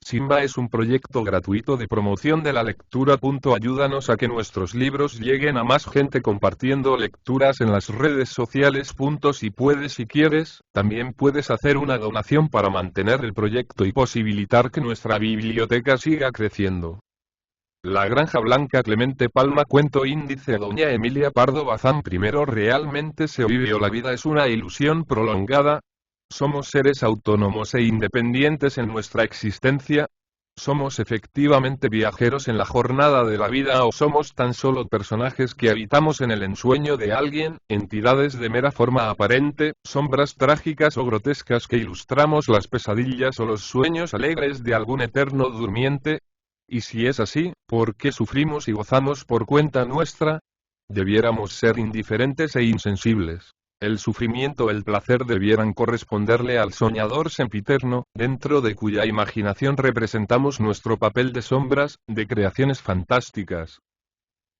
Simba es un proyecto gratuito de promoción de la lectura. Ayúdanos a que nuestros libros lleguen a más gente compartiendo lecturas en las redes sociales. Si puedes y quieres, también puedes hacer una donación para mantener el proyecto y posibilitar que nuestra biblioteca siga creciendo. La Granja Blanca. Clemente Palma. Cuento índice. Doña Emilia Pardo Bazán. Primero, ¿realmente se vive o la vida es una ilusión prolongada? ¿Somos seres autónomos e independientes en nuestra existencia? ¿Somos efectivamente viajeros en la jornada de la vida o somos tan solo personajes que habitamos en el ensueño de alguien, entidades de mera forma aparente, sombras trágicas o grotescas que ilustramos las pesadillas o los sueños alegres de algún eterno durmiente? Y si es así, ¿por qué sufrimos y gozamos por cuenta nuestra? Debiéramos ser indiferentes e insensibles. El sufrimiento, el placer debieran corresponderle al soñador sempiterno, dentro de cuya imaginación representamos nuestro papel de sombras, de creaciones fantásticas.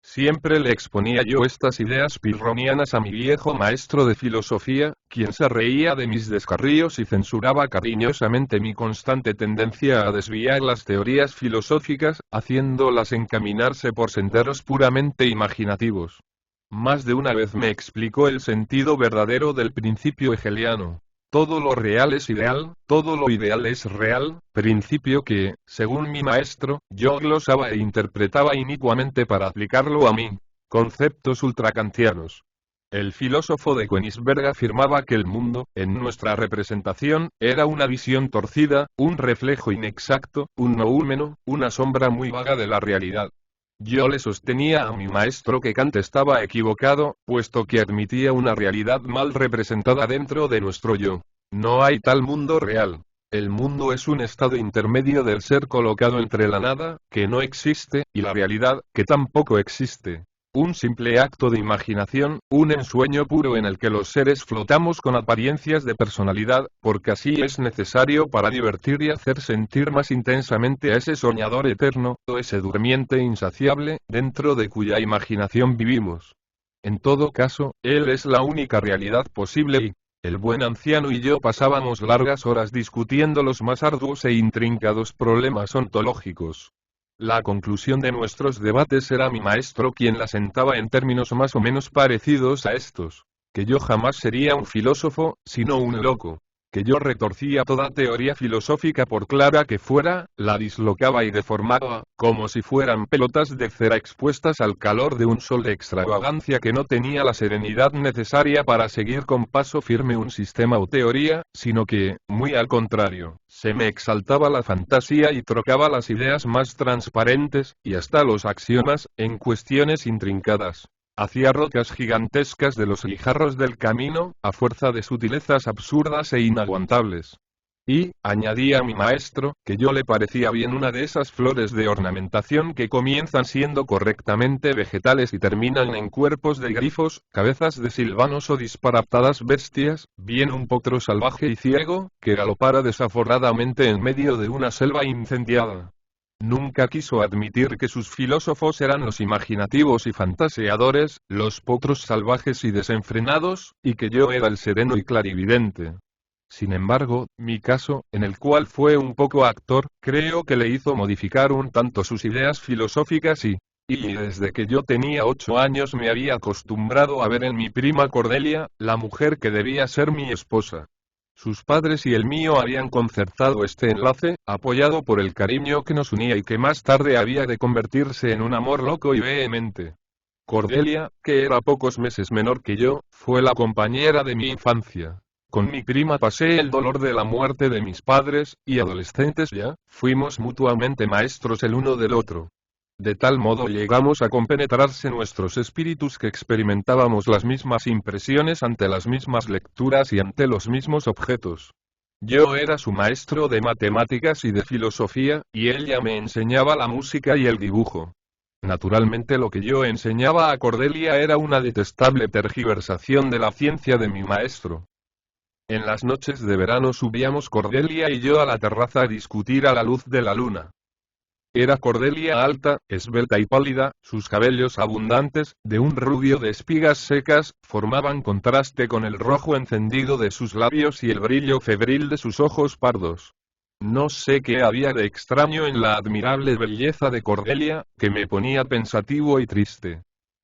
Siempre le exponía yo estas ideas pirronianas a mi viejo maestro de filosofía, quien se reía de mis descarríos y censuraba cariñosamente mi constante tendencia a desviar las teorías filosóficas, haciéndolas encaminarse por senderos puramente imaginativos. Más de una vez me explicó el sentido verdadero del principio hegeliano. Todo lo real es ideal, todo lo ideal es real, principio que, según mi maestro, yo glosaba e interpretaba inicuamente para aplicarlo a mí. Conceptos ultrakantianos. El filósofo de Königsberg afirmaba que el mundo, en nuestra representación, era una visión torcida, un reflejo inexacto, un noúmeno, una sombra muy vaga de la realidad. Yo le sostenía a mi maestro que Kant estaba equivocado, puesto que admitía una realidad mal representada dentro de nuestro yo. No hay tal mundo real. El mundo es un estado intermedio del ser colocado entre la nada, que no existe, y la realidad, que tampoco existe. Un simple acto de imaginación, un ensueño puro en el que los seres flotamos con apariencias de personalidad, porque así es necesario para divertir y hacer sentir más intensamente a ese soñador eterno, o ese durmiente insaciable, dentro de cuya imaginación vivimos. En todo caso, él es la única realidad posible y, el buen anciano y yo pasábamos largas horas discutiendo los más arduos e intrincados problemas ontológicos. La conclusión de nuestros debates era mi maestro quien la sentaba en términos más o menos parecidos a estos: que yo jamás sería un filósofo, sino un loco. Que yo retorcía toda teoría filosófica por clara que fuera, la dislocaba y deformaba, como si fueran pelotas de cera expuestas al calor de un sol de extravagancia que no tenía la serenidad necesaria para seguir con paso firme un sistema o teoría, sino que, muy al contrario, se me exaltaba la fantasía y trocaba las ideas más transparentes, y hasta los axiomas, en cuestiones intrincadas. Hacía rocas gigantescas de los guijarros del camino, a fuerza de sutilezas absurdas e inaguantables. Y, añadía mi maestro, que yo le parecía bien una de esas flores de ornamentación que comienzan siendo correctamente vegetales y terminan en cuerpos de grifos, cabezas de silvanos o disparatadas bestias, bien un potro salvaje y ciego, que galopara desaforadamente en medio de una selva incendiada. Nunca quiso admitir que sus filósofos eran los imaginativos y fantaseadores, los potros salvajes y desenfrenados, y que yo era el sereno y clarividente. Sin embargo, mi caso, en el cual fue un poco actor, creo que le hizo modificar un tanto sus ideas filosóficas y desde que yo tenía 8 años me había acostumbrado a ver en mi prima Cordelia, la mujer que debía ser mi esposa. Sus padres y el mío habían concertado este enlace, apoyado por el cariño que nos unía y que más tarde había de convertirse en un amor loco y vehemente. Cordelia, que era pocos meses menor que yo, fue la compañera de mi infancia. Con mi prima pasé el dolor de la muerte de mis padres, y adolescentes ya, fuimos mutuamente maestros el uno del otro. De tal modo llegamos a compenetrarse nuestros espíritus que experimentábamos las mismas impresiones ante las mismas lecturas y ante los mismos objetos. Yo era su maestro de matemáticas y de filosofía, y ella me enseñaba la música y el dibujo. Naturalmente lo que yo enseñaba a Cordelia era una detestable tergiversación de la ciencia de mi maestro. En las noches de verano subíamos Cordelia y yo a la terraza a discutir a la luz de la luna. Era Cordelia alta, esbelta y pálida, sus cabellos abundantes, de un rubio de espigas secas, formaban contraste con el rojo encendido de sus labios y el brillo febril de sus ojos pardos. No sé qué había de extraño en la admirable belleza de Cordelia, que me ponía pensativo y triste.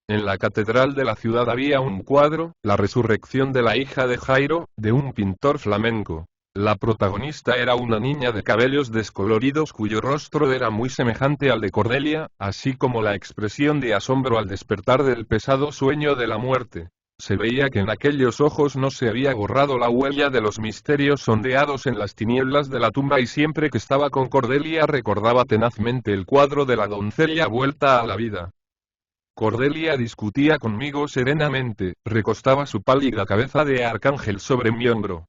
En la catedral de la ciudad había un cuadro, La resurrección de la hija de Jairo, de un pintor flamenco. La protagonista era una niña de cabellos descoloridos cuyo rostro era muy semejante al de Cordelia, así como la expresión de asombro al despertar del pesado sueño de la muerte. Se veía que en aquellos ojos no se había borrado la huella de los misterios sondeados en las tinieblas de la tumba, y siempre que estaba con Cordelia recordaba tenazmente el cuadro de la doncella vuelta a la vida. Cordelia discutía conmigo serenamente, recostaba su pálida cabeza de arcángel sobre mi hombro.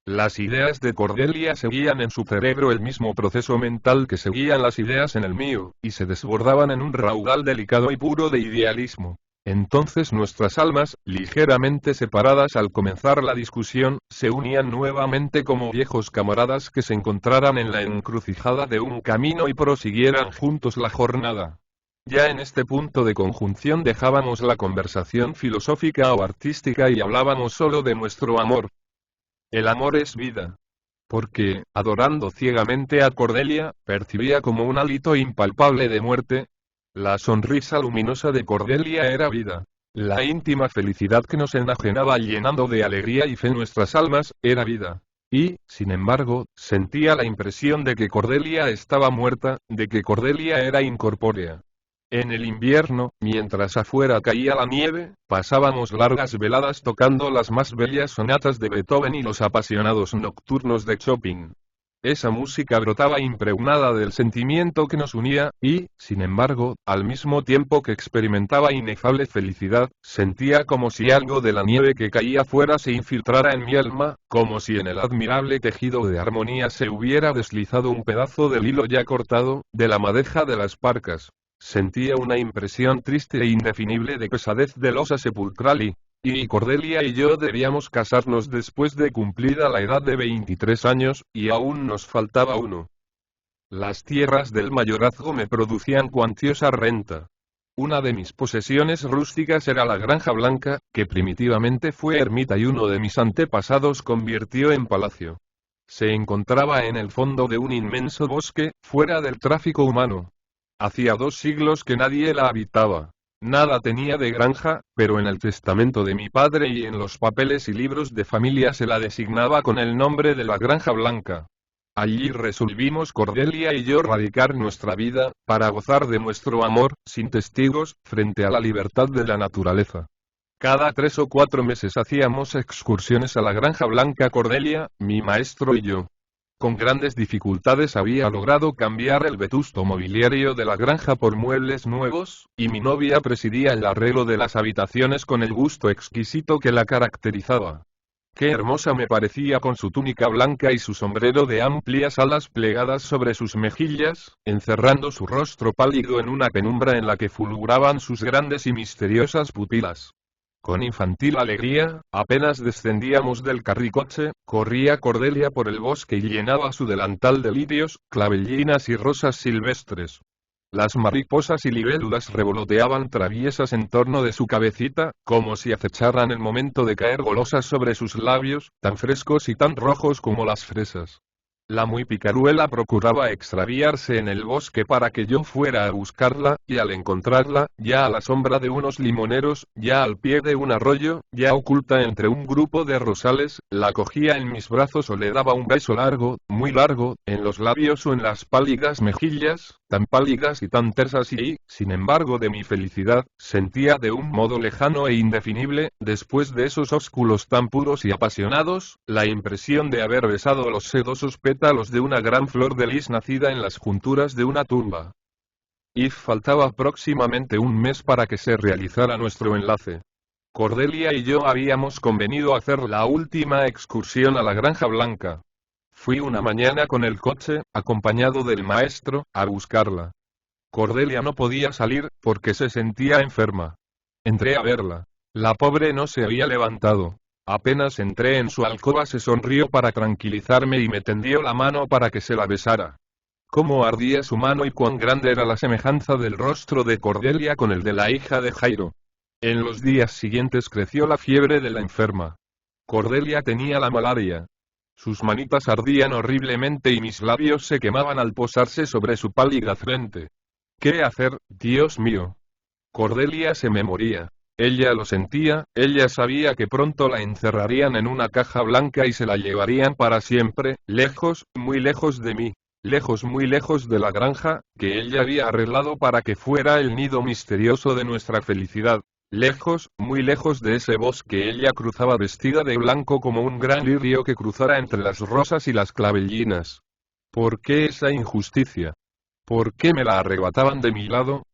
Las ideas de Cordelia seguían en su cerebro el mismo proceso mental que seguían las ideas en el mío, y se desbordaban en un raudal delicado y puro de idealismo. Entonces nuestras almas, ligeramente separadas al comenzar la discusión, se unían nuevamente como viejos camaradas que se encontraran en la encrucijada de un camino y prosiguieran juntos la jornada. Ya en este punto de conjunción dejábamos la conversación filosófica o artística y hablábamos solo de nuestro amor. El amor es vida. Porque, adorando ciegamente a Cordelia, percibía como un hálito impalpable de muerte. La sonrisa luminosa de Cordelia era vida. La íntima felicidad que nos enajenaba llenando de alegría y fe nuestras almas, era vida. Y, sin embargo, sentía la impresión de que Cordelia estaba muerta, de que Cordelia era incorpórea. En el invierno, mientras afuera caía la nieve, pasábamos largas veladas tocando las más bellas sonatas de Beethoven y los apasionados nocturnos de Chopin. Esa música brotaba impregnada del sentimiento que nos unía, y, sin embargo, al mismo tiempo que experimentaba inefable felicidad, sentía como si algo de la nieve que caía fuera se infiltrara en mi alma, como si en el admirable tejido de armonía se hubiera deslizado un pedazo del hilo ya cortado, de la madeja de las parcas. Sentía una impresión triste e indefinible de pesadez de losa sepulcral y Cordelia y yo debíamos casarnos después de cumplida la edad de 23 años, y aún nos faltaba uno. Las tierras del mayorazgo me producían cuantiosa renta. Una de mis posesiones rústicas era la Granja Blanca, que primitivamente fue ermita y uno de mis antepasados convirtió en palacio. Se encontraba en el fondo de un inmenso bosque, fuera del tráfico humano. Hacía 2 siglos que nadie la habitaba. Nada tenía de granja, pero en el testamento de mi padre y en los papeles y libros de familia se la designaba con el nombre de la Granja Blanca. Allí resolvimos Cordelia y yo radicar nuestra vida, para gozar de nuestro amor, sin testigos, frente a la libertad de la naturaleza. Cada 3 o 4 meses hacíamos excursiones a la Granja Blanca Cordelia, mi maestro y yo. Con grandes dificultades había logrado cambiar el vetusto mobiliario de la granja por muebles nuevos, y mi novia presidía el arreglo de las habitaciones con el gusto exquisito que la caracterizaba. Qué hermosa me parecía con su túnica blanca y su sombrero de amplias alas plegadas sobre sus mejillas, encerrando su rostro pálido en una penumbra en la que fulguraban sus grandes y misteriosas pupilas. Con infantil alegría, apenas descendíamos del carricoche, corría Cordelia por el bosque y llenaba su delantal de lirios, clavellinas y rosas silvestres. Las mariposas y libélulas revoloteaban traviesas en torno de su cabecita, como si acecharan el momento de caer golosas sobre sus labios, tan frescos y tan rojos como las fresas. La muy picaruela procuraba extraviarse en el bosque para que yo fuera a buscarla, y al encontrarla, ya a la sombra de unos limoneros, ya al pie de un arroyo, ya oculta entre un grupo de rosales, la cogía en mis brazos o le daba un beso largo, muy largo, en los labios o en las pálidas mejillas, tan pálidas y tan tersas, y, sin embargo de mi felicidad, sentía de un modo lejano e indefinible, después de esos ósculos tan puros y apasionados, la impresión de haber besado los sedosos pétalos de una gran flor de lis nacida en las junturas de una tumba. Y faltaba próximamente un mes para que se realizara nuestro enlace. Cordelia y yo habíamos convenido hacer la última excursión a la Granja Blanca. Fui una mañana con el coche, acompañado del maestro, a buscarla. Cordelia no podía salir, porque se sentía enferma. Entré a verla. La pobre no se había levantado. Apenas entré en su alcoba se sonrió para tranquilizarme y me tendió la mano para que se la besara. Cómo ardía su mano y cuán grande era la semejanza del rostro de Cordelia con el de la hija de Jairo. En los días siguientes creció la fiebre de la enferma. Cordelia tenía la malaria. Sus manitas ardían horriblemente y mis labios se quemaban al posarse sobre su pálida frente. ¿Qué hacer, Dios mío? Cordelia se me moría. Ella lo sentía, ella sabía que pronto la encerrarían en una caja blanca y se la llevarían para siempre, lejos, muy lejos de mí. Lejos, muy lejos de la granja, que ella había arreglado para que fuera el nido misterioso de nuestra felicidad. Lejos, muy lejos de ese bosque ella cruzaba vestida de blanco como un gran lirio que cruzara entre las rosas y las clavellinas. ¿Por qué esa injusticia? ¿Por qué me la arrebataban de mi lado?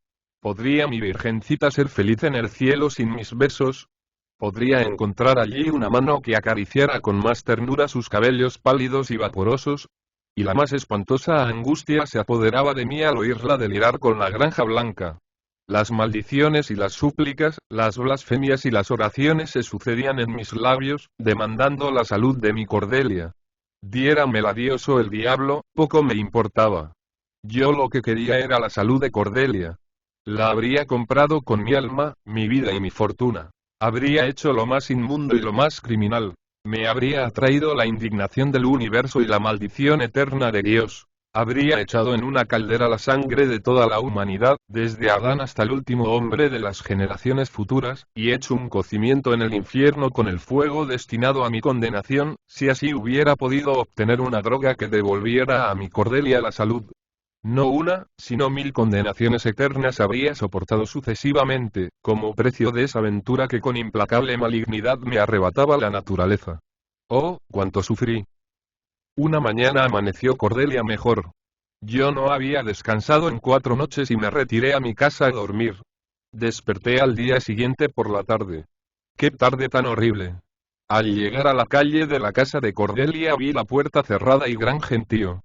¿Podría mi virgencita ser feliz en el cielo sin mis besos? ¿Podría encontrar allí una mano que acariciara con más ternura sus cabellos pálidos y vaporosos? Y la más espantosa angustia se apoderaba de mí al oírla delirar con la granja blanca. Las maldiciones y las súplicas, las blasfemias y las oraciones se sucedían en mis labios, demandando la salud de mi Cordelia. Diérame la Dios o el diablo, poco me importaba. Yo lo que quería era la salud de Cordelia. La habría comprado con mi alma, mi vida y mi fortuna. Habría hecho lo más inmundo y lo más criminal. Me habría atraído la indignación del universo y la maldición eterna de Dios. Habría echado en una caldera la sangre de toda la humanidad, desde Adán hasta el último hombre de las generaciones futuras, y hecho un cocimiento en el infierno con el fuego destinado a mi condenación, si así hubiera podido obtener una droga que devolviera a mi Cordelia la salud. No una, sino 1000 condenaciones eternas habría soportado sucesivamente, como precio de esa aventura que con implacable malignidad me arrebataba la naturaleza. Oh, cuánto sufrí. Una mañana amaneció Cordelia mejor. Yo no había descansado en 4 noches y me retiré a mi casa a dormir. Desperté al día siguiente por la tarde. ¡Qué tarde tan horrible! Al llegar a la calle de la casa de Cordelia vi la puerta cerrada y gran gentío.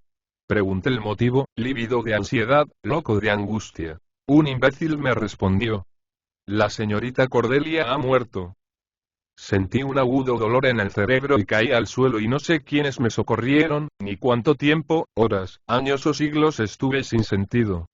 Pregunté el motivo, lívido de ansiedad, loco de angustia. Un imbécil me respondió. La señorita Cordelia ha muerto. Sentí un agudo dolor en el cerebro y caí al suelo y no sé quiénes me socorrieron, ni cuánto tiempo, horas, años o siglos estuve sin sentido.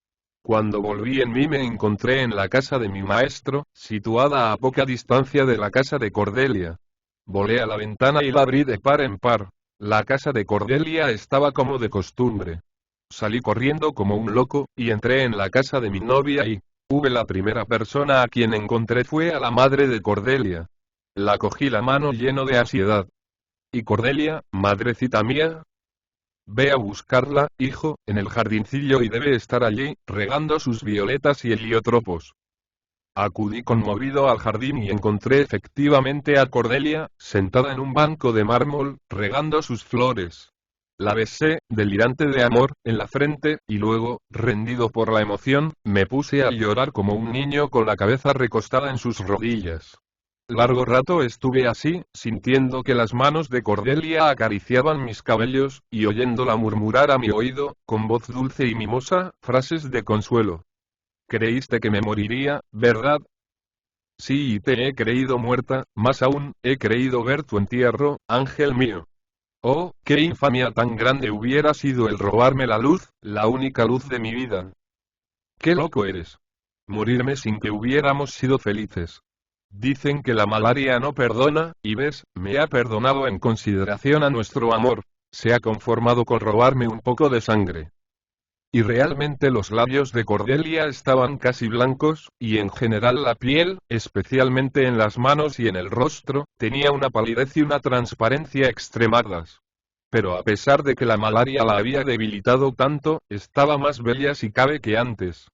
Cuando volví en mí me encontré en la casa de mi maestro, situada a poca distancia de la casa de Cordelia. Volé a la ventana y la abrí de par en par. La casa de Cordelia estaba como de costumbre. Salí corriendo como un loco, y entré en la casa de mi novia y... la primera persona a quien encontré fue a la madre de Cordelia. La cogí la mano lleno de ansiedad. ¿Y Cordelia, madrecita mía? Ve a buscarla, hijo, en el jardincillo y debe estar allí, regando sus violetas y heliotropos. Acudí conmovido al jardín y encontré efectivamente a Cordelia, sentada en un banco de mármol, regando sus flores. La besé, delirante de amor, en la frente, y luego, rendido por la emoción, me puse a llorar como un niño con la cabeza recostada en sus rodillas. Largo rato estuve así, sintiendo que las manos de Cordelia acariciaban mis cabellos, y oyéndola murmurar a mi oído, con voz dulce y mimosa, frases de consuelo. Creíste que me moriría, ¿verdad? Sí, y te he creído muerta, más aún, he creído ver tu entierro, ángel mío. Oh, qué infamia tan grande hubiera sido el robarme la luz, la única luz de mi vida. Qué loco eres. Morirme sin que hubiéramos sido felices. Dicen que la malaria no perdona, y ves, me ha perdonado en consideración a nuestro amor. Se ha conformado con robarme un poco de sangre. Y realmente los labios de Cordelia estaban casi blancos, y en general la piel, especialmente en las manos y en el rostro, tenía una palidez y una transparencia extremadas. Pero a pesar de que la malaria la había debilitado tanto, estaba más bella si cabe que antes.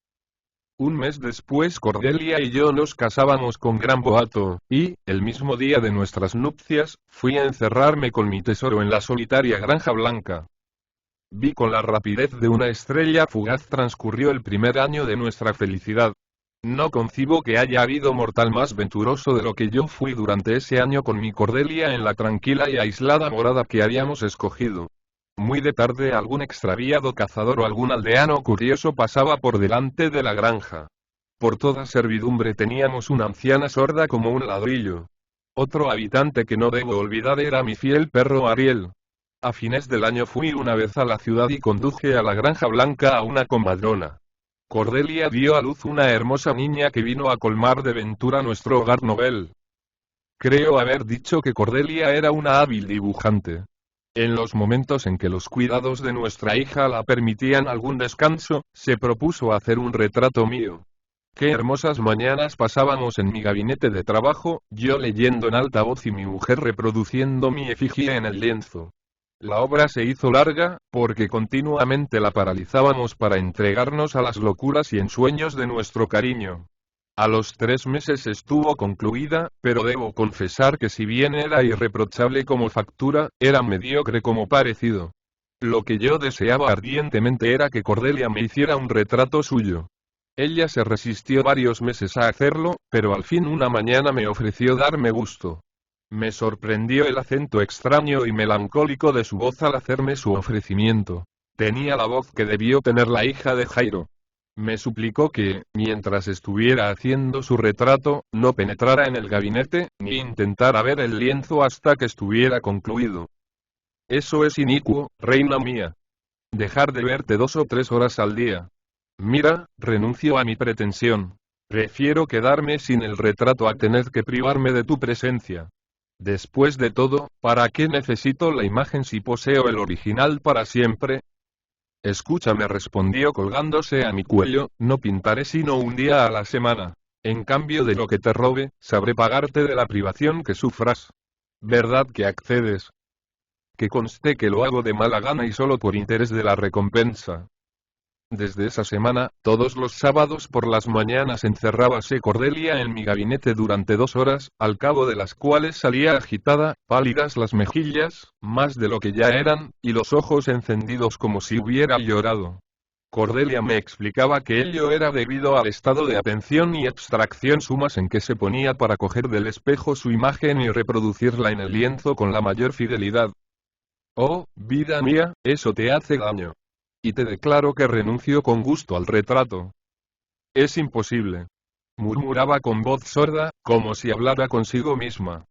Un mes después Cordelia y yo nos casábamos con gran boato, y, el mismo día de nuestras nupcias, fui a encerrarme con mi tesoro en la solitaria granja blanca. Vi con la rapidez de una estrella fugaz transcurrió el primer año de nuestra felicidad. No concibo que haya habido mortal más venturoso de lo que yo fui durante ese año con mi Cordelia en la tranquila y aislada morada que habíamos escogido. Muy de tarde algún extraviado cazador o algún aldeano curioso pasaba por delante de la granja. Por toda servidumbre teníamos una anciana sorda como un ladrillo. Otro habitante que no debo olvidar era mi fiel perro Ariel. A fines del año fui una vez a la ciudad y conduje a la granja blanca a una comadrona. Cordelia dio a luz una hermosa niña que vino a colmar de ventura nuestro hogar novel. Creo haber dicho que Cordelia era una hábil dibujante. En los momentos en que los cuidados de nuestra hija la permitían algún descanso, se propuso hacer un retrato mío. Qué hermosas mañanas pasábamos en mi gabinete de trabajo, yo leyendo en alta voz y mi mujer reproduciendo mi efigie en el lienzo. La obra se hizo larga, porque continuamente la paralizábamos para entregarnos a las locuras y ensueños de nuestro cariño. A los 3 meses estuvo concluida, pero debo confesar que si bien era irreprochable como factura, era mediocre como parecido. Lo que yo deseaba ardientemente era que Cordelia me hiciera un retrato suyo. Ella se resistió varios meses a hacerlo, pero al fin una mañana me ofreció darme gusto. Me sorprendió el acento extraño y melancólico de su voz al hacerme su ofrecimiento. Tenía la voz que debió tener la hija de Jairo. Me suplicó que, mientras estuviera haciendo su retrato, no penetrara en el gabinete, ni intentara ver el lienzo hasta que estuviera concluido. Eso es inicuo, reina mía. Dejar de verte 2 o 3 horas al día. Mira, renuncio a mi pretensión. Prefiero quedarme sin el retrato a tener que privarme de tu presencia. Después de todo, ¿para qué necesito la imagen si poseo el original para siempre? Escúchame, respondió colgándose a mi cuello, no pintaré sino un día a la semana. En cambio de lo que te robe, sabré pagarte de la privación que sufras. ¿Verdad que accedes? Que conste que lo hago de mala gana y solo por interés de la recompensa. Desde esa semana, todos los sábados por las mañanas encerrábase Cordelia en mi gabinete durante 2 horas, al cabo de las cuales salía agitada, pálidas las mejillas, más de lo que ya eran, y los ojos encendidos como si hubiera llorado. Cordelia me explicaba que ello era debido al estado de atención y abstracción sumas en que se ponía para coger del espejo su imagen y reproducirla en el lienzo con la mayor fidelidad. Oh, vida mía, eso te hace daño. Y te declaro que renuncio con gusto al retrato. Es imposible. Murmuraba con voz sorda, como si hablara consigo misma.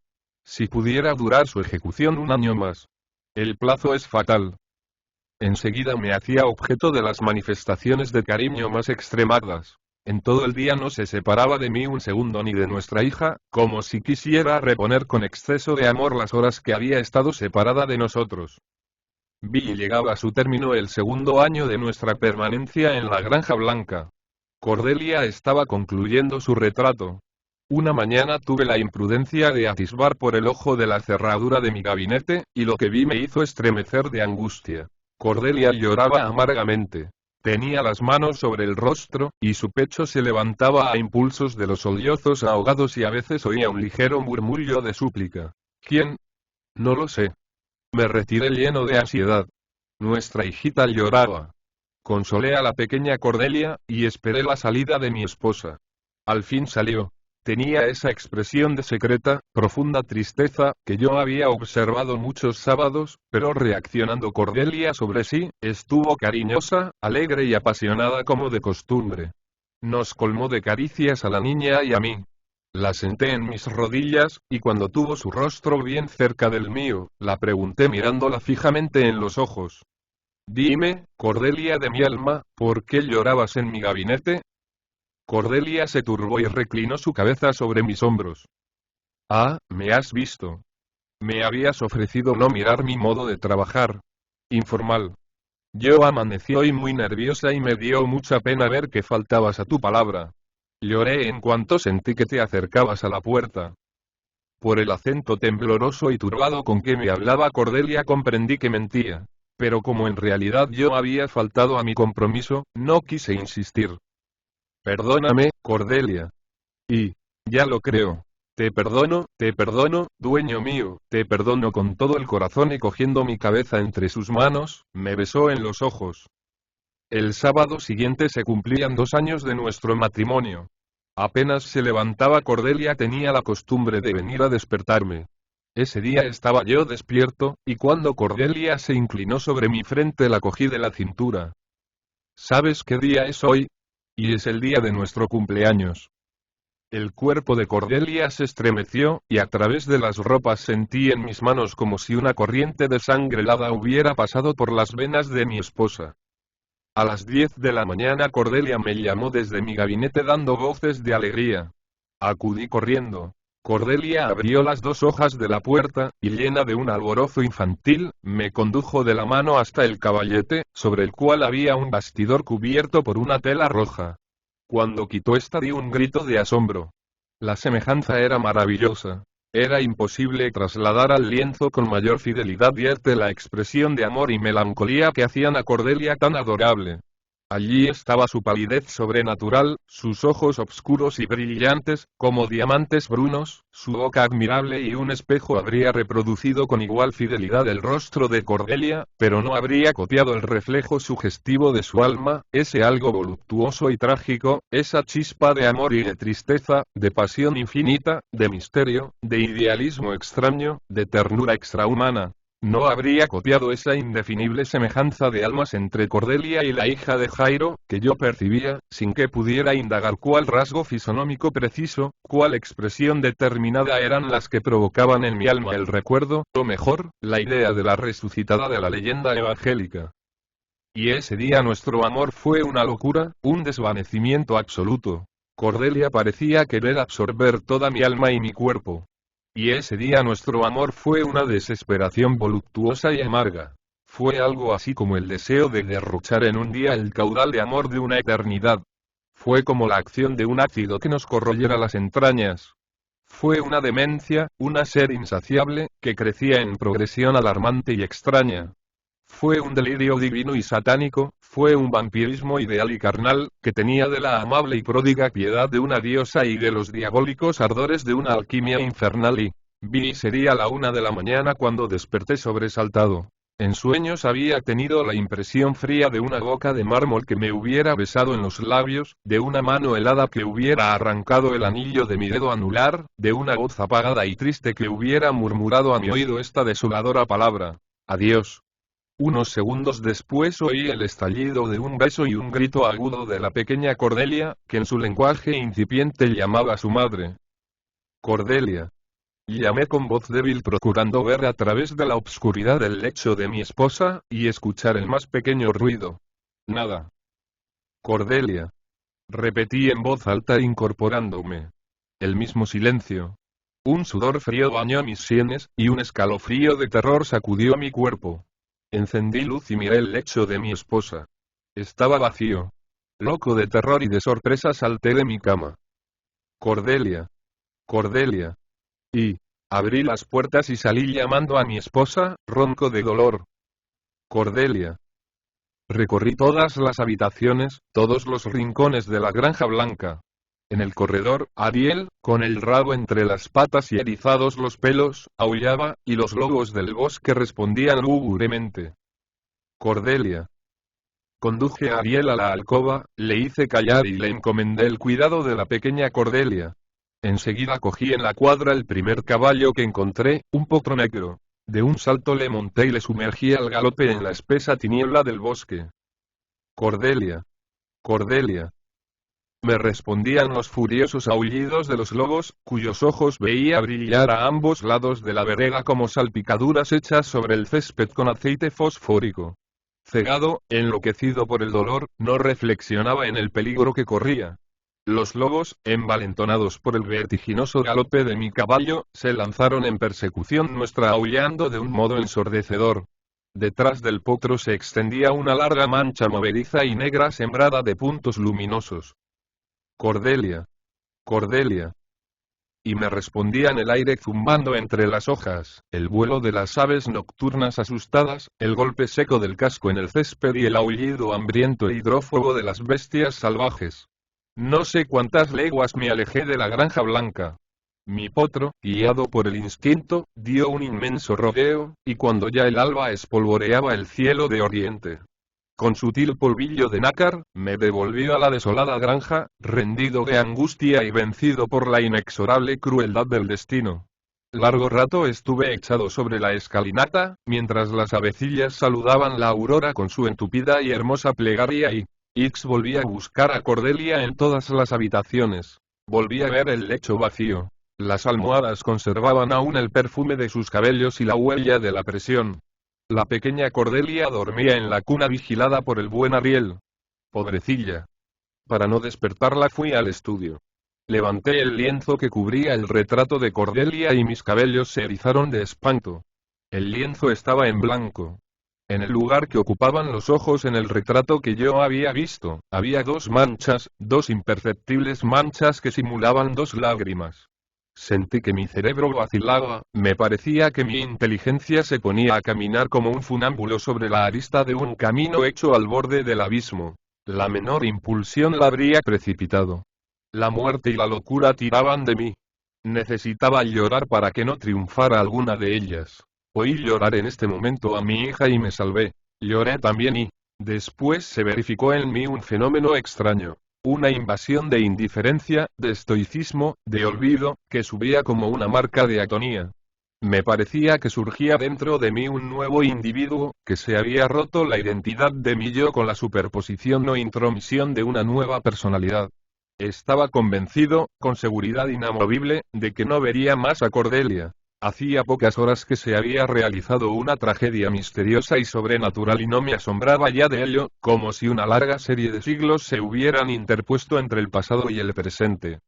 Si pudiera durar su ejecución 1 año más. El plazo es fatal. Enseguida me hacía objeto de las manifestaciones de cariño más extremadas. En todo el día no se separaba de mí un segundo ni de nuestra hija, como si quisiera reponer con exceso de amor las horas que había estado separada de nosotros. Vi y llegaba a su término el 2.º año de nuestra permanencia en la Granja Blanca. Cordelia estaba concluyendo su retrato. Una mañana tuve la imprudencia de atisbar por el ojo de la cerradura de mi gabinete, y lo que vi me hizo estremecer de angustia. Cordelia lloraba amargamente. Tenía las manos sobre el rostro, y su pecho se levantaba a impulsos de los sollozos ahogados y a veces oía un ligero murmullo de súplica. ¿Quién? No lo sé. Me retiré lleno de ansiedad. Nuestra hijita lloraba. Consolé a la pequeña Cordelia, y esperé la salida de mi esposa. Al fin salió. Tenía esa expresión de secreta, profunda tristeza, que yo había observado muchos sábados, pero reaccionando Cordelia sobre sí, estuvo cariñosa, alegre y apasionada como de costumbre. Nos colmó de caricias a la niña y a mí. La senté en mis rodillas, y cuando tuvo su rostro bien cerca del mío, la pregunté mirándola fijamente en los ojos. Dime, Cordelia de mi alma, ¿por qué llorabas en mi gabinete? Cordelia se turbó y reclinó su cabeza sobre mis hombros. Ah, me has visto. Me habías ofrecido no mirar mi modo de trabajar. Informal. Yo amanecí hoy muy nerviosa y me dio mucha pena ver que faltabas a tu palabra. Lloré en cuanto sentí que te acercabas a la puerta. Por el acento tembloroso y turbado con que me hablaba Cordelia comprendí que mentía. Pero como en realidad yo había faltado a mi compromiso, no quise insistir. Perdóname, Cordelia. Y, ya lo creo. Te perdono, dueño mío, te perdono con todo el corazón y cogiendo mi cabeza entre sus manos, me besó en los ojos. El sábado siguiente se cumplían 2 años de nuestro matrimonio. Apenas se levantaba Cordelia tenía la costumbre de venir a despertarme. Ese día estaba yo despierto, y cuando Cordelia se inclinó sobre mi frente la cogí de la cintura. ¿Sabes qué día es hoy? Y es el día de nuestro cumpleaños. El cuerpo de Cordelia se estremeció, y a través de las ropas sentí en mis manos como si una corriente de sangre helada hubiera pasado por las venas de mi esposa. A las 10 de la mañana Cordelia me llamó desde mi gabinete dando voces de alegría. Acudí corriendo. Cordelia abrió las dos hojas de la puerta, y llena de un alborozo infantil, me condujo de la mano hasta el caballete, sobre el cual había un bastidor cubierto por una tela roja. Cuando quitó esta di un grito de asombro. La semejanza era maravillosa. Era imposible trasladar al lienzo con mayor fidelidad y arte la expresión de amor y melancolía que hacían a Cordelia tan adorable. Allí estaba su palidez sobrenatural, sus ojos obscuros y brillantes, como diamantes brunos, su boca admirable y un espejo habría reproducido con igual fidelidad el rostro de Cordelia, pero no habría copiado el reflejo sugestivo de su alma, ese algo voluptuoso y trágico, esa chispa de amor y de tristeza, de pasión infinita, de misterio, de idealismo extraño, de ternura extrahumana. No habría copiado esa indefinible semejanza de almas entre Cordelia y la hija de Jairo, que yo percibía, sin que pudiera indagar cuál rasgo fisonómico preciso, cuál expresión determinada eran las que provocaban en mi alma el recuerdo, o mejor, la idea de la resucitada de la leyenda evangélica. Y ese día nuestro amor fue una locura, un desvanecimiento absoluto. Cordelia parecía querer absorber toda mi alma y mi cuerpo. Y ese día nuestro amor fue una desesperación voluptuosa y amarga. Fue algo así como el deseo de derrochar en un día el caudal de amor de una eternidad. Fue como la acción de un ácido que nos corroyera las entrañas. Fue una demencia, una sed insaciable, que crecía en progresión alarmante y extraña. Fue un delirio divino y satánico, fue un vampirismo ideal y carnal, que tenía de la amable y pródiga piedad de una diosa y de los diabólicos ardores de una alquimia infernal y sería la 1 de la mañana cuando desperté sobresaltado. En sueños había tenido la impresión fría de una boca de mármol que me hubiera besado en los labios, de una mano helada que hubiera arrancado el anillo de mi dedo anular, de una voz apagada y triste que hubiera murmurado a mi oído esta desoladora palabra: adiós. Unos segundos después oí el estallido de un beso y un grito agudo de la pequeña Cordelia, que en su lenguaje incipiente llamaba a su madre. Cordelia. Llamé con voz débil procurando ver a través de la obscuridad del lecho de mi esposa, y escuchar el más pequeño ruido. Nada. Cordelia. Repetí en voz alta incorporándome. El mismo silencio. Un sudor frío bañó mis sienes, y un escalofrío de terror sacudió mi cuerpo. Encendí luz y miré el lecho de mi esposa. Estaba vacío. Loco de terror y de sorpresa salté de mi cama. Cordelia. Cordelia. Y abrí las puertas y salí llamando a mi esposa, ronco de dolor. Cordelia. Recorrí todas las habitaciones, todos los rincones de la Granja Blanca. En el corredor, Ariel, con el rabo entre las patas y erizados los pelos, aullaba, y los lobos del bosque respondían lúgubremente. Cordelia. Conduje a Ariel a la alcoba, le hice callar y le encomendé el cuidado de la pequeña Cordelia. Enseguida cogí en la cuadra el primer caballo que encontré, un potro negro. De un salto le monté y le sumergí al galope en la espesa tiniebla del bosque. Cordelia. Cordelia. Me respondían los furiosos aullidos de los lobos, cuyos ojos veía brillar a ambos lados de la vereda como salpicaduras hechas sobre el césped con aceite fosfórico. Cegado, enloquecido por el dolor, no reflexionaba en el peligro que corría. Los lobos, envalentonados por el vertiginoso galope de mi caballo, se lanzaron en persecución nuestra aullando de un modo ensordecedor. Detrás del potro se extendía una larga mancha movediza y negra sembrada de puntos luminosos. Cordelia. Cordelia. Y me respondían el aire zumbando entre las hojas, el vuelo de las aves nocturnas asustadas, el golpe seco del casco en el césped y el aullido hambriento e hidrófobo de las bestias salvajes. No sé cuántas leguas me alejé de la Granja Blanca. Mi potro, guiado por el instinto, dio un inmenso rodeo, y cuando ya el alba espolvoreaba el cielo de oriente, con sutil polvillo de nácar, me devolvió a la desolada granja, rendido de angustia y vencido por la inexorable crueldad del destino. Largo rato estuve echado sobre la escalinata, mientras las avecillas saludaban la aurora con su entupida y hermosa plegaria y volví a buscar a Cordelia en todas las habitaciones. Volví a ver el lecho vacío. Las almohadas conservaban aún el perfume de sus cabellos y la huella de la presión. La pequeña Cordelia dormía en la cuna vigilada por el buen Ariel. Pobrecilla. Para no despertarla fui al estudio. Levanté el lienzo que cubría el retrato de Cordelia y mis cabellos se erizaron de espanto. El lienzo estaba en blanco. En el lugar que ocupaban los ojos en el retrato que yo había visto, había dos manchas, dos imperceptibles manchas que simulaban dos lágrimas. Sentí que mi cerebro vacilaba, me parecía que mi inteligencia se ponía a caminar como un funámbulo sobre la arista de un camino hecho al borde del abismo. La menor impulsión la habría precipitado. La muerte y la locura tiraban de mí. Necesitaba llorar para que no triunfara alguna de ellas. Oí llorar en este momento a mi hija y me salvé. Lloré también y, después se verificó en mí un fenómeno extraño. Una invasión de indiferencia, de estoicismo, de olvido, que subía como una marca de atonía. Me parecía que surgía dentro de mí un nuevo individuo, que se había roto la identidad de mi yo con la superposición o intromisión de una nueva personalidad. Estaba convencido, con seguridad inamovible, de que no vería más a Cordelia. Hacía pocas horas que se había realizado una tragedia misteriosa y sobrenatural y no me asombraba ya de ello, como si una larga serie de siglos se hubieran interpuesto entre el pasado y el presente.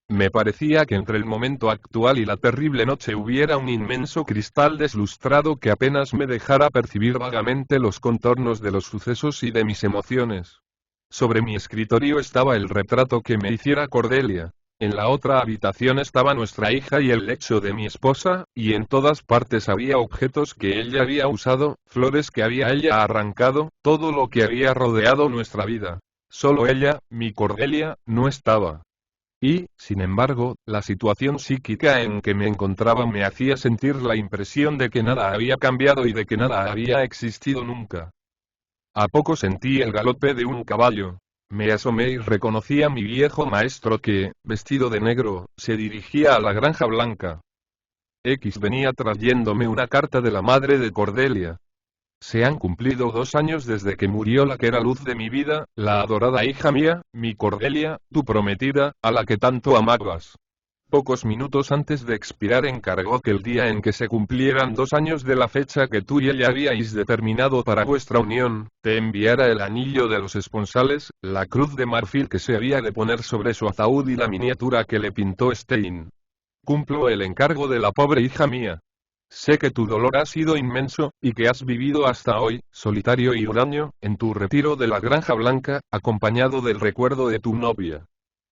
Me parecía que entre el momento actual y la terrible noche hubiera un inmenso cristal deslustrado que apenas me dejara percibir vagamente los contornos de los sucesos y de mis emociones. Sobre mi escritorio estaba el retrato que me hiciera Cordelia. En la otra habitación estaba nuestra hija y el lecho de mi esposa, y en todas partes había objetos que ella había usado, flores que había ella arrancado, todo lo que había rodeado nuestra vida. Solo ella, mi Cordelia, no estaba. Y, sin embargo, la situación psíquica en que me encontraba me hacía sentir la impresión de que nada había cambiado y de que nada había existido nunca. A poco sentí el galope de un caballo. Me asomé y reconocí a mi viejo maestro que, vestido de negro, se dirigía a la Granja Blanca. X venía trayéndome una carta de la madre de Cordelia. Se han cumplido 2 años desde que murió la que era luz de mi vida, la adorada hija mía, mi Cordelia, tu prometida, a la que tanto amabas. Pocos minutos antes de expirar encargó que el día en que se cumplieran 2 años de la fecha que tú y ella habíais determinado para vuestra unión, te enviara el anillo de los esponsales, la cruz de marfil que se había de poner sobre su ataúd y la miniatura que le pintó Stein. Cumplo el encargo de la pobre hija mía. Sé que tu dolor ha sido inmenso, y que has vivido hasta hoy, solitario y huraño, en tu retiro de la Granja Blanca, acompañado del recuerdo de tu novia.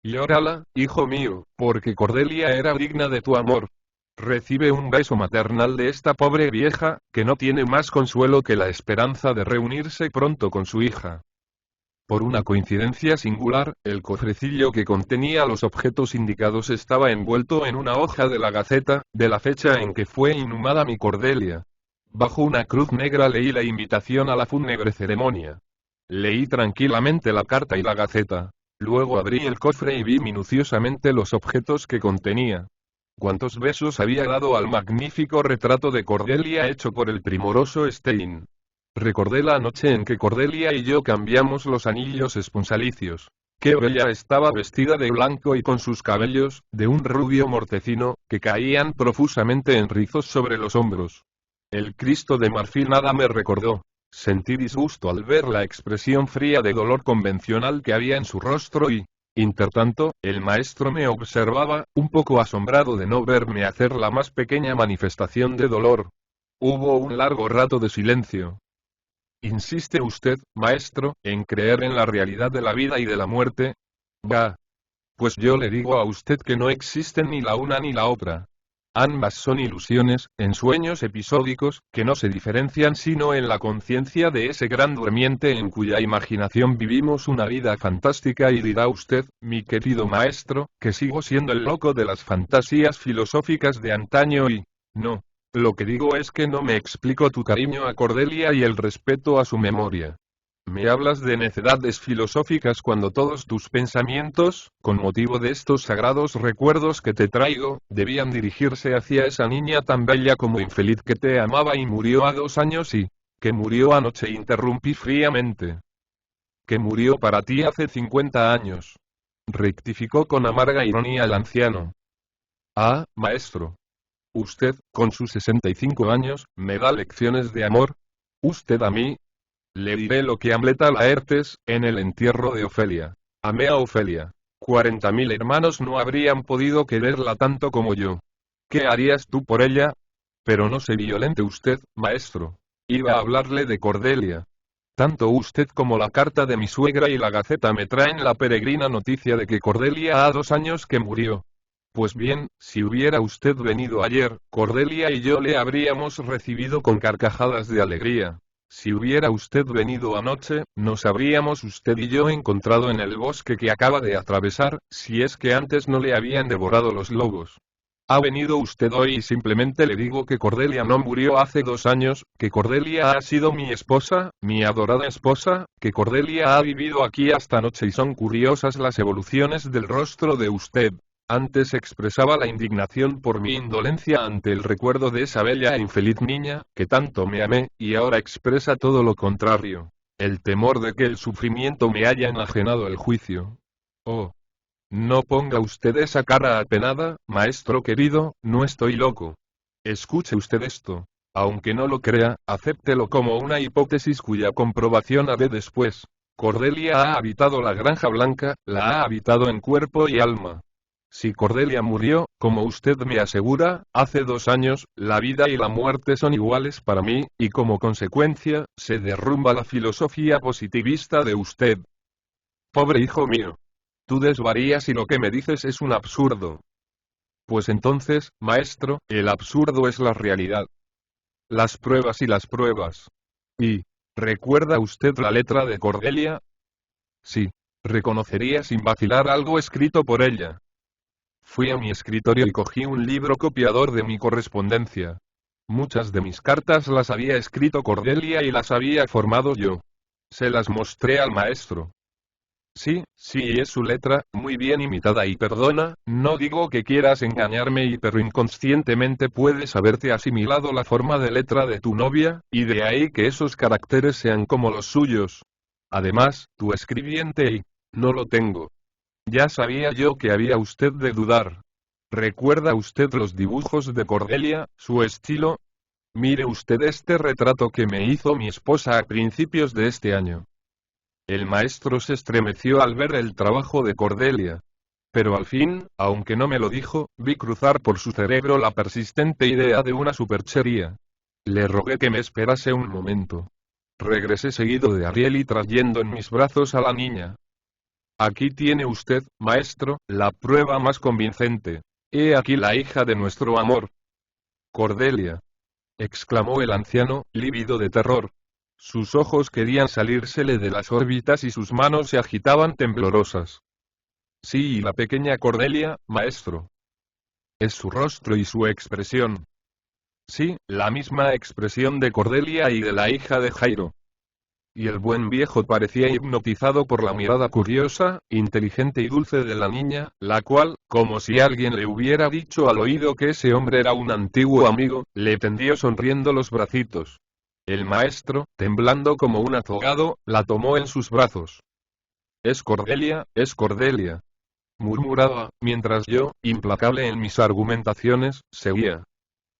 Llórala, hijo mío, porque Cordelia era digna de tu amor. Recibe un beso maternal de esta pobre vieja, que no tiene más consuelo que la esperanza de reunirse pronto con su hija. Por una coincidencia singular, el cofrecillo que contenía los objetos indicados estaba envuelto en una hoja de la Gaceta, de la fecha en que fue inhumada mi Cordelia. Bajo una cruz negra leí la invitación a la fúnebre ceremonia. Leí tranquilamente la carta y la Gaceta. Luego abrí el cofre y vi minuciosamente los objetos que contenía. Cuántos besos había dado al magnífico retrato de Cordelia hecho por el primoroso Stein. Recordé la noche en que Cordelia y yo cambiamos los anillos esponsalicios. Qué bella estaba vestida de blanco y con sus cabellos, de un rubio mortecino, que caían profusamente en rizos sobre los hombros. El Cristo de marfil nada me recordó. Sentí disgusto al ver la expresión fría de dolor convencional que había en su rostro y, intertanto, el maestro me observaba, un poco asombrado de no verme hacer la más pequeña manifestación de dolor. Hubo un largo rato de silencio. ¿Insiste usted, maestro, en creer en la realidad de la vida y de la muerte? Bah. Pues yo le digo a usted que no existen ni la una ni la otra. Ambas son ilusiones, ensueños episódicos, que no se diferencian sino en la conciencia de ese gran durmiente en cuya imaginación vivimos una vida fantástica y dirá usted, mi querido maestro, que sigo siendo el loco de las fantasías filosóficas de antaño y... No. Lo que digo es que no me explico tu cariño a Cordelia y el respeto a su memoria. Me hablas de necedades filosóficas cuando todos tus pensamientos, con motivo de estos sagrados recuerdos que te traigo, debían dirigirse hacia esa niña tan bella como infeliz que te amaba y murió a 2 años y... que murió anoche, interrumpí fríamente. Que murió para ti hace 50 años. Rectificó con amarga ironía el anciano. Ah, maestro. Usted, con sus 65 años, me da lecciones de amor. ¿Usted a mí? Le diré lo que Hamlet a Laertes, en el entierro de Ofelia. Amé a Ofelia. 40.000 hermanos no habrían podido quererla tanto como yo. ¿Qué harías tú por ella? Pero no se violente usted, maestro. Iba a hablarle de Cordelia. Tanto usted como la carta de mi suegra y la Gaceta me traen la peregrina noticia de que Cordelia ha 2 años que murió. Pues bien, si hubiera usted venido ayer, Cordelia y yo le habríamos recibido con carcajadas de alegría. Si hubiera usted venido anoche, nos habríamos usted y yo encontrado en el bosque que acaba de atravesar, si es que antes no le habían devorado los lobos. Ha venido usted hoy y simplemente le digo que Cordelia no murió hace 2 años, que Cordelia ha sido mi esposa, mi adorada esposa, que Cordelia ha vivido aquí hasta anoche y son curiosas las evoluciones del rostro de usted. Antes expresaba la indignación por mi indolencia ante el recuerdo de esa bella e infeliz niña, que tanto me amé, y ahora expresa todo lo contrario. El temor de que el sufrimiento me haya enajenado el juicio. Oh. No ponga usted esa cara apenada, maestro querido, no estoy loco. Escuche usted esto. Aunque no lo crea, acéptelo como una hipótesis cuya comprobación haré después. Cordelia ha habitado la Granja Blanca, la ha habitado en cuerpo y alma. Si Cordelia murió, como usted me asegura, hace 2 años, la vida y la muerte son iguales para mí, y como consecuencia, se derrumba la filosofía positivista de usted. Pobre hijo mío. Tú desvarías y lo que me dices es un absurdo. Pues entonces, maestro, el absurdo es la realidad. Las pruebas y las pruebas. Y, ¿recuerda usted la letra de Cordelia? Sí. Reconocería sin vacilar algo escrito por ella. Fui a mi escritorio y cogí un libro copiador de mi correspondencia. Muchas de mis cartas las había escrito Cordelia y las había formado yo. Se las mostré al maestro. Sí, sí, es su letra, muy bien imitada y perdona, no digo que quieras engañarme pero inconscientemente puedes haberte asimilado la forma de letra de tu novia, y de ahí que esos caracteres sean como los suyos. Además, tu escribiente y... no lo tengo. Ya sabía yo que había usted de dudar. ¿Recuerda usted los dibujos de Cordelia, su estilo? Mire usted este retrato que me hizo mi esposa a principios de este año. El maestro se estremeció al ver el trabajo de Cordelia. Pero al fin, aunque no me lo dijo, vi cruzar por su cerebro la persistente idea de una superchería. Le rogué que me esperase un momento. Regresé seguido de Ariel y trayendo en mis brazos a la niña. Aquí tiene usted, maestro, la prueba más convincente. He aquí la hija de nuestro amor. Cordelia. Exclamó el anciano, lívido de terror. Sus ojos querían salírsele de las órbitas y sus manos se agitaban temblorosas. Sí, y la pequeña Cordelia, maestro. Es su rostro y su expresión. Sí, la misma expresión de Cordelia y de la hija de Jairo. Y el buen viejo parecía hipnotizado por la mirada curiosa, inteligente y dulce de la niña, la cual, como si alguien le hubiera dicho al oído que ese hombre era un antiguo amigo, le tendió sonriendo los bracitos. El maestro, temblando como un azogado, la tomó en sus brazos. Es Cordelia, murmuraba, mientras yo, implacable en mis argumentaciones, seguía.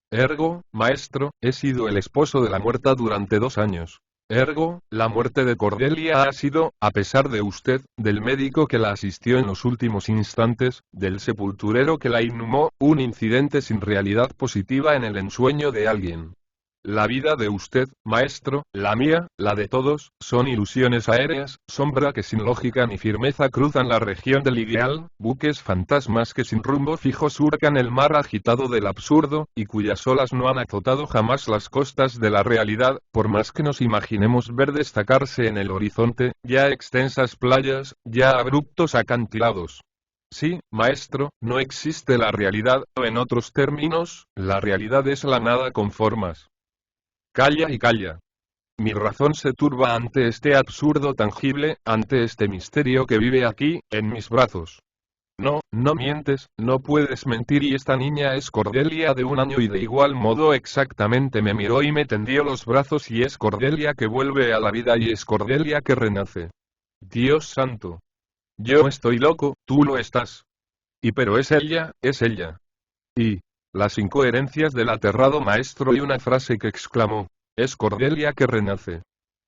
Ergo, maestro, he sido el esposo de la muerta durante 2 años. Ergo, la muerte de Cordelia ha sido, a pesar de usted, del médico que la asistió en los últimos instantes, del sepulturero que la inhumó, un incidente sin realidad positiva en el ensueño de alguien. La vida de usted, maestro, la mía, la de todos, son ilusiones aéreas, sombra que sin lógica ni firmeza cruzan la región del ideal, buques fantasmas que sin rumbo fijo surcan el mar agitado del absurdo, y cuyas olas no han azotado jamás las costas de la realidad, por más que nos imaginemos ver destacarse en el horizonte, ya extensas playas, ya abruptos acantilados. Sí, maestro, no existe la realidad, o en otros términos, la realidad es la nada con formas. Calla y calla. Mi razón se turba ante este absurdo tangible, ante este misterio que vive aquí, en mis brazos. No, no mientes, no puedes mentir y esta niña es Cordelia de 1 año y de igual modo exactamente me miró y me tendió los brazos y es Cordelia que vuelve a la vida y es Cordelia que renace. Dios santo. Yo estoy loco, tú lo estás. Y pero es ella, es ella. Y... las incoherencias del aterrado maestro y una frase que exclamó. Es Cordelia que renace.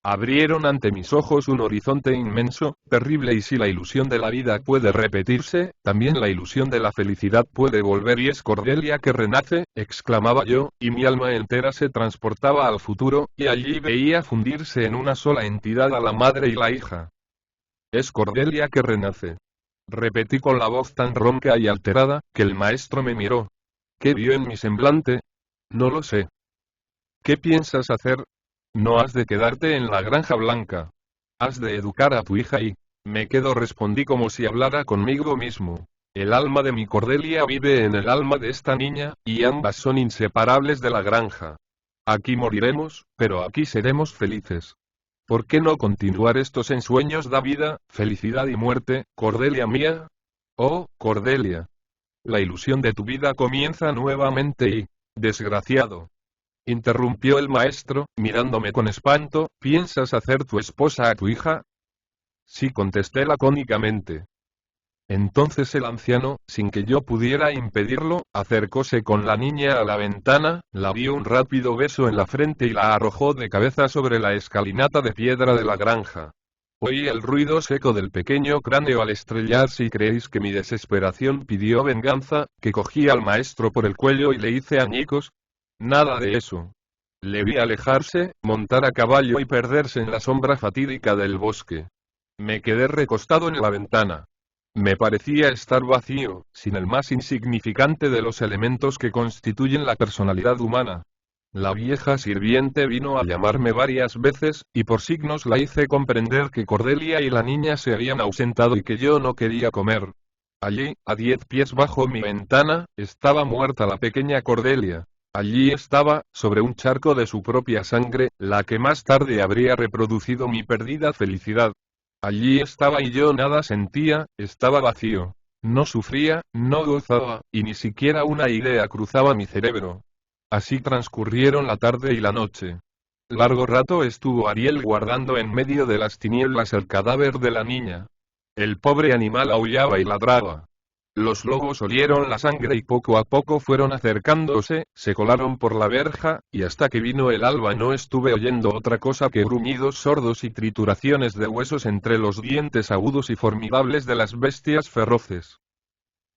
Abrieron ante mis ojos un horizonte inmenso, terrible, y si la ilusión de la vida puede repetirse, también la ilusión de la felicidad puede volver y es Cordelia que renace, exclamaba yo, y mi alma entera se transportaba al futuro, y allí veía fundirse en una sola entidad a la madre y la hija. Es Cordelia que renace. Repetí con la voz tan ronca y alterada, que el maestro me miró. ¿Qué vio en mi semblante? No lo sé. ¿Qué piensas hacer? No has de quedarte en la Granja Blanca. Has de educar a tu hija y... Me quedo, respondí como si hablara conmigo mismo. El alma de mi Cordelia vive en el alma de esta niña, y ambas son inseparables de la granja. Aquí moriremos, pero aquí seremos felices. ¿Por qué no continuar estos ensueños da vida, felicidad y muerte, Cordelia mía? Oh, Cordelia. La ilusión de tu vida comienza nuevamente y... Desgraciado. Interrumpió el maestro, mirándome con espanto, ¿piensas hacer tu esposa a tu hija? Sí, contesté lacónicamente. Entonces el anciano, sin que yo pudiera impedirlo, acercóse con la niña a la ventana, la dio un rápido beso en la frente y la arrojó de cabeza sobre la escalinata de piedra de la granja. Oí el ruido seco del pequeño cráneo al estrellar. Si creéis que mi desesperación pidió venganza, que cogí al maestro por el cuello y le hice añicos, nada de eso. Le vi alejarse, montar a caballo y perderse en la sombra fatídica del bosque. Me quedé recostado en la ventana. Me parecía estar vacío, sin el más insignificante de los elementos que constituyen la personalidad humana. La vieja sirviente vino a llamarme varias veces, y por signos la hice comprender que Cordelia y la niña se habían ausentado y que yo no quería comer. Allí, a 10 pies bajo mi ventana, estaba muerta la pequeña Cordelia. Allí estaba, sobre un charco de su propia sangre, la que más tarde habría reproducido mi perdida felicidad. Allí estaba y yo nada sentía, estaba vacío. No sufría, no gozaba, y ni siquiera una idea cruzaba mi cerebro. Así transcurrieron la tarde y la noche. Largo rato estuvo Ariel guardando en medio de las tinieblas el cadáver de la niña. El pobre animal aullaba y ladraba. Los lobos olieron la sangre y poco a poco fueron acercándose, se colaron por la verja, y hasta que vino el alba no estuve oyendo otra cosa que gruñidos sordos y trituraciones de huesos entre los dientes agudos y formidables de las bestias feroces.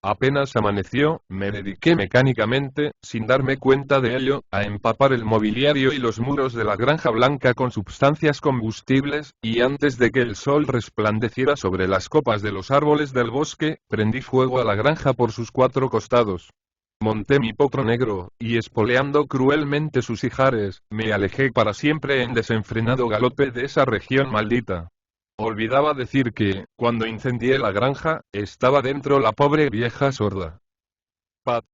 Apenas amaneció, me dediqué mecánicamente, sin darme cuenta de ello, a empapar el mobiliario y los muros de la Granja Blanca con sustancias combustibles, y antes de que el sol resplandeciera sobre las copas de los árboles del bosque, prendí fuego a la granja por sus 4 costados. Monté mi potro negro, y espoleando cruelmente sus ijares, me alejé para siempre en desenfrenado galope de esa región maldita. Olvidaba decir que, cuando incendié la granja, estaba dentro la pobre vieja sorda. Pat.